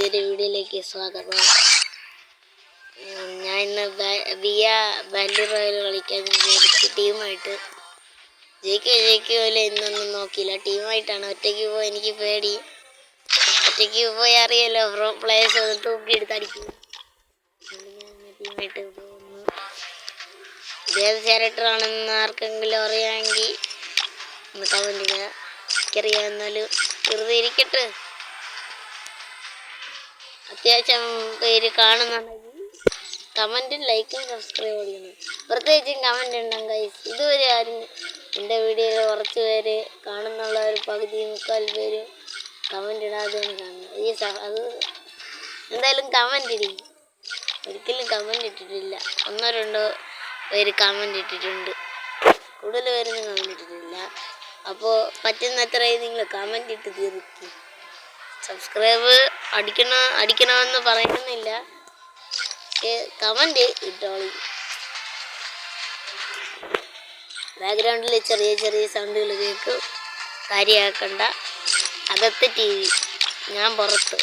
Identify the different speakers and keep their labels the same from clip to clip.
Speaker 1: പുതിയൊരു വീഡിയോയിലേക്ക് സ്വാഗതം. ഞാൻ ഇന്ന് ബാൻഡി റോയൽ കളിക്കാൻ വിചാരിച്ച് ടീമായിട്ട് ജയിക്കുമല്ലോ എന്നൊന്നും നോക്കിയില്ല. ടീമായിട്ടാണ്. ഒറ്റയ്ക്ക് പോയി എനിക്ക് പേടി. ഒറ്റയ്ക്ക് പോയി അറിയാലോ, പ്രോ പ്ലേയേഴ്സ് ഒന്ന് തൂക്കിയെടുത്ത് അടിക്കും. ടീമായിട്ട് പോകുന്നു. ഇതേത് ക്യാരക്ടറാണെന്ന് ആർക്കെങ്കിലും അറിയാമെങ്കിൽ ഒന്ന് കമൻറ്റ് ചെയ്യുക. എനിക്കറിയാമെന്നാലും വെറുതെ ഇരിക്കട്ടെ. അത്യാവശ്യം പേര് കാണുന്നുണ്ടെങ്കിൽ കമൻറ്റും ലൈക്കും സബ്സ്ക്രൈബ് ചെയ്യണം. പ്രത്യേകിച്ചും കമൻറ്റ് ഉണ്ടെങ്കിൽ ഗൈസ്. ഇതുവരെ ആരും എൻ്റെ വീഡിയോയിൽ കുറച്ച് പേര് കാണുന്നുള്ള ഒരു പകുതി മുക്കാൽ പേര് കമൻറ്റ് ഇടാതെയാണ് കാണുന്നത്. അത് എന്തായാലും കമൻറ്റ് ഇടിക്കും. ഒരിക്കലും കമൻറ്റ് ഇട്ടിട്ടില്ല. ഒന്നോ രണ്ടോ പേര് കമൻറ്റ് ഇട്ടിട്ടുണ്ട്. കൂടുതൽ പേരൊന്നും കമൻറ്റ് ഇട്ടിട്ടില്ല. അപ്പോൾ പറ്റുന്നത്രയും നിങ്ങൾ കമൻറ്റ് ഇട്ട് തീർക്കും. സബ്സ്ക്രൈബ് അടിക്കണമെന്ന് പറയുന്നില്ല. കമൻറ്റ് ഇട്ടോളി. ബാക്ക്ഗ്രൗണ്ടിൽ ചെറിയ ചെറിയ സൗണ്ടുകൾ കേൾക്കും. കാര്യമാക്കണ്ട. അകത്ത് ടി വി, ഞാൻ പുറത്ത്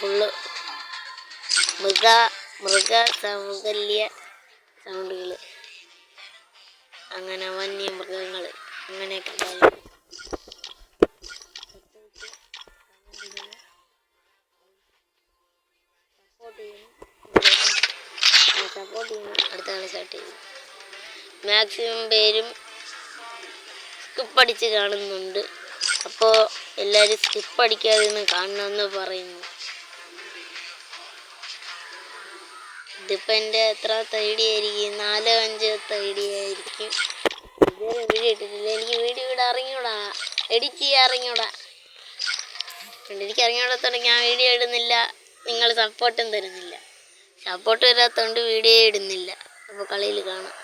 Speaker 1: ഫുള്ള് മൃഗസൗകല്യ സൗണ്ടുകൾ, അങ്ങനെ വന്യമൃഗങ്ങൾ, അങ്ങനെയൊക്കെ കാര്യം. സപ്പോർട്ട് ചെയ്യണം. അടുത്ത കളി സ്റ്റാർട്ട് ചെയ്യും. മാക്സിമം പേരും സ്കിപ്പ് അടിച്ച് കാണുന്നുണ്ട്. അപ്പോൾ എല്ലാവരും സ്കിപ്പ് അടിക്കാതെ നിന്ന് കാണണമെന്ന് പറയുന്നു. ഇതിപ്പോൾ എൻ്റെ എത്രാമത്തെ ഐഡിയ ആയിരിക്കും? 4-5 ഐഡിയ ആയിരിക്കും. ഇതുവരെ വീഡിയോ ഇട്ടിട്ടില്ല. എനിക്ക് വീഡിയോ ഇവിടെ അറിഞ്ഞൂടാ, എഡിറ്റ് ചെയ്യാൻ അറിഞ്ഞൂടാ. എനിക്ക് അറിഞ്ഞൂടാത്തോണ്ട് ഞാൻ വീഡിയോ ഇടുന്നില്ല. നിങ്ങൾ സപ്പോർട്ടും തരുന്നില്ല. സപ്പോർട്ട് വരാത്തതുകൊണ്ട് വീഡിയോ ഇടുന്നില്ല. അപ്പോൾ കളിയിൽ കാണാം.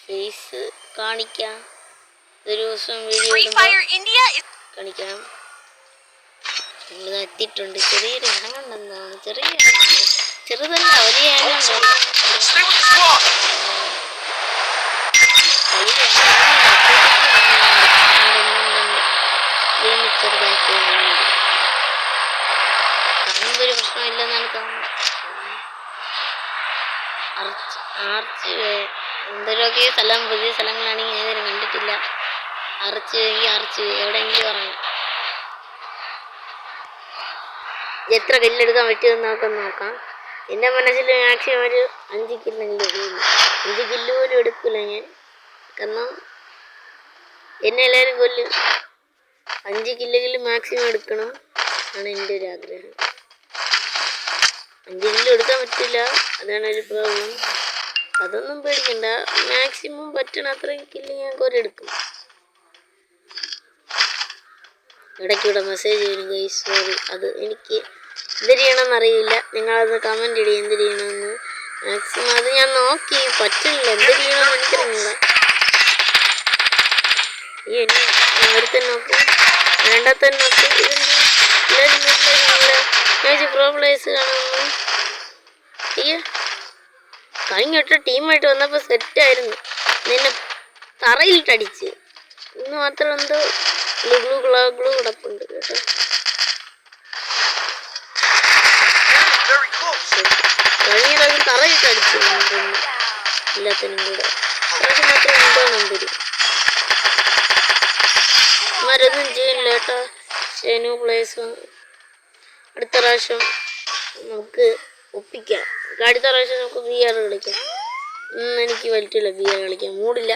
Speaker 1: ഫേസ് കാണിക്കാം. ഒരു ദിവസം വീഡിയോ കാണിക്കാം. നിങ്ങൾ എത്തിയിട്ടുണ്ട്. ചെറിയൊരു ഇണങ്ങുണ്ടെന്നാണ്. ചെറുതല്ല, വലിയ ചെറുതാക്കി കാണുമ്പോൾ ഒരു പ്രശ്നമില്ലെന്നാണ് തോന്നുന്നത്. ആർച്ച് എന്തൊക്കെ സ്ഥലം, പുതിയ സ്ഥലങ്ങളാണെങ്കിൽ ഏതെങ്കിലും കണ്ടിട്ടില്ല. ആർച്ച് എവിടെയെങ്കിലും ഇറങ്ങും. എത്ര കില്ലെടുക്കാൻ പറ്റുമെന്ന് നോക്കാം. എൻ്റെ മനസ്സിൽ മാക്സിമം ഒരു 5 കില്ലെങ്കിലും എടുക്കുന്നു. 5 കില്ല് പോലും എടുക്കില്ല ഞാൻ. കാരണം എന്നെ എല്ലാവരും കൊല്ലും. 5 കില്ലെങ്കിലും മാക്സിമം എടുക്കണം ആണ് എൻ്റെ ഒരു ആഗ്രഹം. 5 കില്ല് എടുക്കാൻ പറ്റില്ല, അതാണ് ഒരു പ്രോബ്ലം. അതൊന്നും പേടിക്കണ്ട. മാക്സിമം പറ്റണ അത്രയും കില്ല് ഞാൻ എടുക്കും. ഇടയ്ക്കൂടെ മെസ്സേജ് ചെയ്യണം ഗൈസ്, സോറി. അത് എനിക്ക് എന്ത് ചെയ്യണമെന്ന് അറിയില്ല. നിങ്ങളത് കമൻറ്റ് ഇടുക എന്ത് ചെയ്യണമെന്ന്. മാക്സിമം അത് ഞാൻ നോക്കി, പറ്റില്ല. എന്ത് ചെയ്യണമെന്ന് എനിക്കറിയില്ല. ഒരുത്തൻ നോക്കും, രണ്ടാമത്തെ നോക്കും. ഇതെന്താ പ്രോ പ്ലേയേഴ്സ് കാണുന്നു. കഴിഞ്ഞ ടീമായിട്ട് വന്നപ്പോൾ സെറ്റായിരുന്നു. നിന്നെ തറയിലിട്ടടിച്ച്. ഇന്ന് മാത്രം എന്തോ ഗ്ലൂ കിടപ്പുണ്ട് കേട്ടോ. കഴിഞ്ഞ പ്രാവശ്യം തറയിട്ടടിച്ചു എല്ലാത്തിനും കൂടെ. പ്രാവശ്യം മാത്രം എന്തോ നമ്പരും മരൊന്നും ചെയ്യില്ല കേട്ടോ. ന്യൂ പ്ലേയേഴ്സ് അടുത്ത പ്രാവശ്യം നമുക്ക് ഒപ്പിക്കാം. അടുത്ത പ്രാവശ്യം നമുക്ക് VR കളിക്കാം. എനിക്ക് പറ്റില്ല VR കളിക്കാൻ, മൂടില്ല.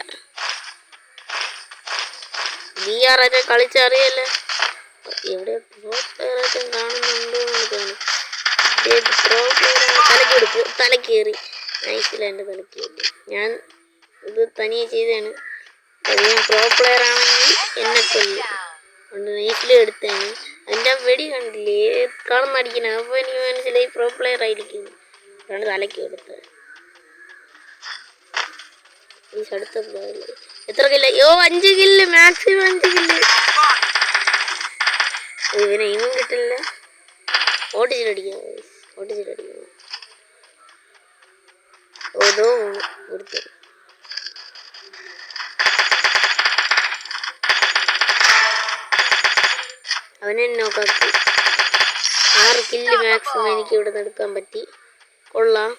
Speaker 1: VR ഒക്കെ കളിച്ചറിയല്ലേ. എവിടെ പ്രോ പ്ലെയറൊക്കെ കാണുന്നുണ്ടോ എന്ന് കാണും. പ്രോ പ്ലെയർ തലക്കേറി നൈസില്ല. എൻ്റെ തലക്കേറി. ഞാൻ ഇത് തനിയെ ചെയ്തതാണ്. ഞാൻ പ്രോ പ്ലെയർ ആണെങ്കിൽ എന്നെ കൊല്ലും. അതുകൊണ്ട് നൈസിലും എടുത്താണ്. അതിൻ്റെ വെടി കണ്ടില്ലേ കാണുന്ന അടിക്കണ. അപ്പോൾ എനിക്ക് മനസ്സിലായി പ്രോ പ്ലെയർ ആയിരിക്കും. അതുകൊണ്ട് തലയ്ക്ക് എടുത്തത്. ഈ അടുത്ത എത്ര കില്ല? 5 കില്ല്, മാക്സിമം 5 കില്ല്. ഇവനെ ഇന്നും കിട്ടില്ല. ഓടിച്ചിട്ടടിക്കാം. ഓതോ കൊടുത്തു. അവനെ നോക്കാക്കി 6 കില്ല് മാക്സിമം എനിക്ക് ഇവിടെ എടുക്കാൻ പറ്റി. കൊള്ളാം.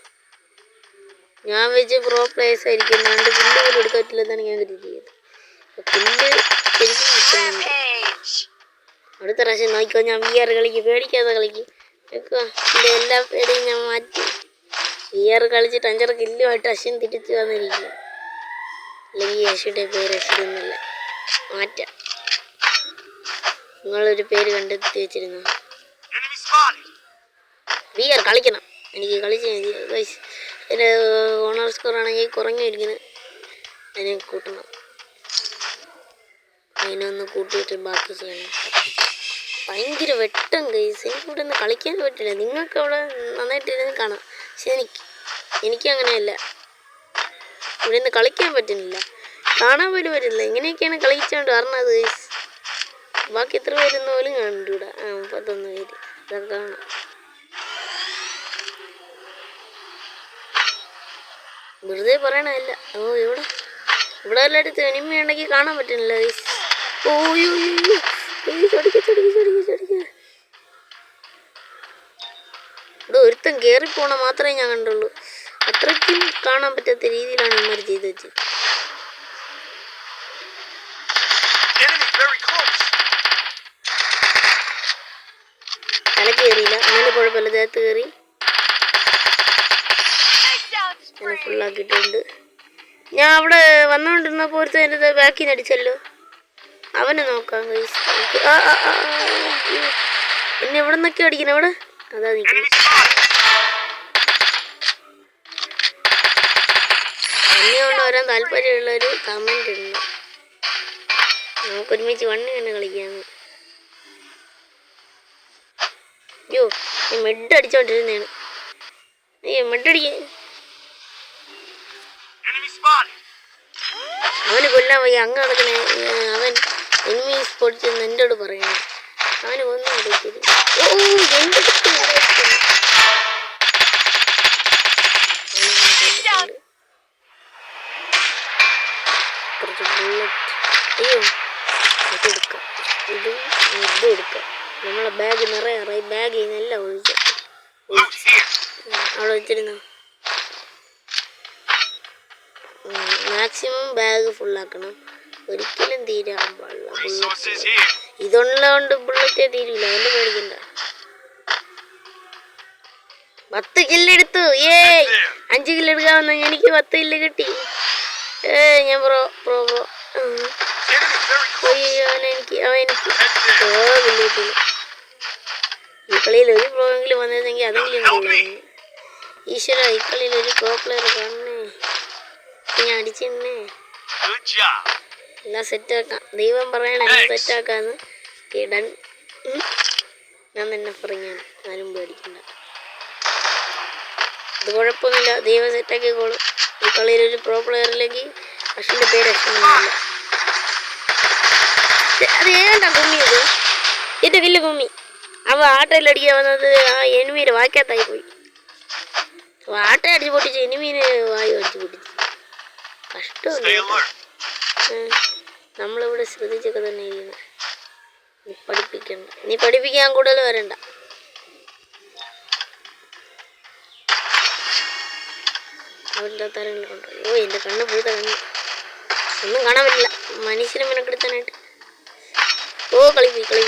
Speaker 1: ഞാൻ വെച്ച് പ്രോ പ്ലേയേഴ്സ് ആയിരിക്കും. 2 കില്ല് പോലും എടുക്കാൻ പറ്റില്ലെന്നാണ് ഞാൻ കരുതിയത്. കില്ല് ശരിക്കും കിട്ടുന്നുണ്ട്. അടുത്ത പ്രാവശ്യം നോക്കിക്കോ, ഞാൻ VR കളിക്കും, പേടിക്കാതെ കളിക്കും. എൻ്റെ എല്ലാ പേടിയും ഞാൻ മാറ്റി VR കളിച്ചിട്ട് 5 കില്ലുമായിട്ട് അശ്വിൻ തിരിച്ചു വന്നിരിക്കും. അല്ലെങ്കിൽ അശ്വിൻ്റെ പേര് അശ്വിനൊന്നുമില്ല, മാറ്റാം. നിങ്ങളൊരു പേര് കണ്ടെത്തി വെച്ചിരുന്നു. VR കളിക്കണം, എനിക്ക് കളിച്ച് ഗൈസ്. എൻ്റെ ഓണർ സ്കോർ ആണെങ്കിൽ കുറഞ്ഞിരിക്കുന്നത്. അതിനെ കൂട്ടണം, അതിനൊന്ന് കൂട്ടിയിട്ട് ബാക്കി ചെയ്യണം. ഭയങ്കര വെട്ടം ഗൈസ്, എനിക്ക് ഇവിടെ നിന്ന് കളിക്കാൻ പറ്റില്ല. നിങ്ങൾക്ക് അവിടെ നന്നായിട്ടിരുന്ന് കാണാം, പക്ഷെ എനിക്ക് അങ്ങനെയല്ല. ഇവിടെ നിന്ന് കളിക്കാൻ പറ്റുന്നില്ല, കാണാൻ പോലും പറ്റില്ല. ഇങ്ങനെയൊക്കെയാണ് കളിച്ചോണ്ട് പറഞ്ഞത് ഗൈസ്. ബാക്കി എത്ര പേരുന്ന പോലും കണ്ടുകൂടാ. 31 പേര് ഇതൊക്കെ കാണാം. വെറുതെ പറയണല്ല. ഇവിടെ എല്ലായിടത്ത് എനിമി ഉണ്ടെങ്കിൽ കാണാൻ പറ്റുന്നില്ല ഗൈസ്. ഇവിടെ ഒരുത്തൻ കയറിപ്പോണ മാത്രമേ ഞാൻ കണ്ടുള്ളൂ. അത്രയ്ക്കും കാണാൻ പറ്റാത്ത രീതിയിലാണ് ഇവന്മാർ ചെയ്ത് വെച്ചത്. തലക്ക് കയറിയില്ല, അങ്ങനെ കുഴപ്പമില്ല. ദേഹത്ത് കയറി അങ്ങനെ ഫുള്ളാക്കിയിട്ടുണ്ട്. ഞാൻ അവിടെ വന്നുകൊണ്ടിരുന്നപ്പോൾ ഒരുത്തൻ എൻ്റെ ബാക്കിൽ നിന്ന് അടിച്ചല്ലോ. അവനെ നോക്കാം ഗൈസ്. എന്നെ എവിടെ നിന്നൊക്കെ അടിക്കണം. അവിടെ അതാ നിൽക്കുന്നത്. എന്നെ കൊണ്ട് വരാൻ താല്പര്യമുള്ളൊരു കമൻ്റ് ഉണ്ട്. നമുക്കൊരുമിച്ച് വണ്ണി തന്നെ കളിക്കാന്ന്. അയ്യോ, ഞാൻ മെഡ് അടിച്ചോണ്ടിരുന്നതാണ്. അയ്യോ, മെഡ് അടിക്കാൻ അവന് കൊല്ലാൻ പോയി. അങ്ങ് നടക്കണേ. അവൻ എനിമി സ്പോട്ട് ചെന്ന് എന്നോട് പറയണം. അവന് ഒന്നും എടുക്കരുത്. എൻ്റെ കുറച്ച് ബുള്ളറ്റ്. അയ്യോ, ഇതെടുക്കാം, ഇതും എടുക്കാം. നമ്മളെ ബാഗ് നിറയാറായി. ബാഗ് എല്ലാം ഒഴിച്ചു അവിടെ വെച്ചിരുന്നു. മാക്സിമം ബാഗ് ഫുള്ളാക്കണം, ഒരിക്കലും തീരാൻ പാടില്ല. ബുള്ളറ്റ് ഇതുള്ളതുകൊണ്ട് ബുള്ളറ്റേ തീരില്ല, അതിൻ്റെ പേടിക്കണ്ട. 10 കില്ലെടുത്തു. 5 കില്ലെടുക്കാവുന്ന എനിക്ക് 10 കില്ല് കിട്ടി. ഞാൻ പ്രോ അവനെനിക്ക് കില്ല് കിട്ടില്ല. ഈ കളിയിൽ ഒരു പ്രോ എങ്കിലും വന്നിരുന്നെങ്കിൽ അതെങ്കിലും കൊള്ളായിരുന്നു. ഈശ്വര, ഈ കളിയിൽ ഒരു പ്രോ പ്ലെയർ കാണണേ. ഞാൻ അടിച്ചിരുന്നേ. എല്ലാം സെറ്റാക്കാം. ദൈവം പറയണേ സെറ്റാക്കാന്ന്. കിടൻ ഞാൻ തന്നെ പറഞ്ഞാണ്, ആരും പേടിക്കണ്ട. ഇത് കുഴപ്പമൊന്നുമില്ല, ദൈവം സെറ്റാക്കിക്കോളും. ഈ കളിയിൽ ഒരു പ്രോ പ്ലെയറില്ലെങ്കിൽ അശ്വിൻ്റെ പേര് അശ്വിനല്ല. അത് ഏതാ കുമ്മിയത്? എൻ്റെ വില്ല് കുമ്മി. അവ ആട്ടയിലടിക്കാൻ വന്നത് ആ എനിമീനെ വായിക്കാത്തായി പോയി. ആട്ട അടിച്ച് പൊട്ടിച്ച് എനിമീനെ വായി അടിച്ച് പൊട്ടിച്ച്. കഷ്ടമല്ല. നമ്മളിവിടെ ശ്രദ്ധിച്ചൊക്കെ തന്നെ ഇരിക്കണം. നീ പഠിപ്പിക്കണ്ട, നീ പഠിപ്പിക്കാൻ കൂടുതൽ വരണ്ട. അവരുടെ തരങ്ങൾ കൊണ്ട് എൻ്റെ കണ്ണ് പൂത്ത കണ്ണ് ഒന്നും കാണാൻ പറ്റില്ല. മനുഷ്യനെ മെനക്കെടുത്താനായിട്ട് കളി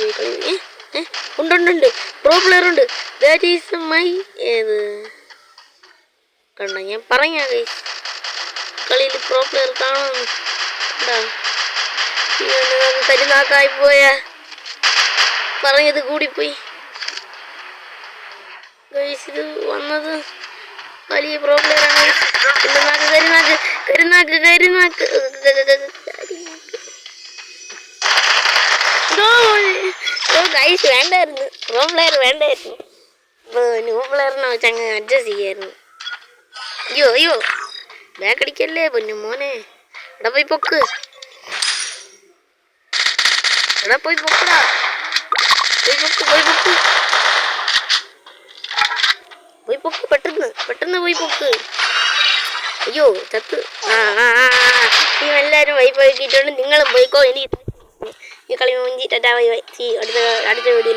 Speaker 1: ഉണ്ട്. പ്രോ പ്ലെയർ ഉണ്ട്. ദാറ്റ് ഈസ് മൈ ഏത് കണ്ട ഞാൻ പറഞ്ഞ ഗൈസ്, കളിയിൽ പ്രോ പ്ലെയർ കാണുന്നു. കരുനാക്കായി പോയാ പറഞ്ഞത് കൂടിപ്പോയി ഗൈസ്. ഇത് വന്നത് വലിയ പ്രോ പ്ലെയർ ആണ്. കരുനാക്ക് ഗൈസ് വേണ്ടായിരുന്നു. പ്രോ പ്ലെയർ വേണ്ടായിരുന്നു. ന്യൂ പ്ലെയറിനെ വെച്ച് അങ്ങ് അഡ്ജസ്റ്റ് ചെയ്യായിരുന്നു. അയ്യോ ബാക്ക് അടിക്കല്ലേ പൊന്നു മോനെ. എടാ പോയി പൊക്ക്, പോയി പൊക്കടാ. പോയി പൊക്ക് പെട്ടെന്ന് പോയി പൊക്ക്. അയ്യോ ചത്ത്. എല്ലാവരും വൈപ്പ് ആക്കിയിട്ടുണ്ട്. നിങ്ങളും പോയിക്കോ. എനിക്ക് കളി മൂഞ്ചി ടാറ്റാ ബൈ ബൈ. അടുത്ത വീഡിയോയിൽ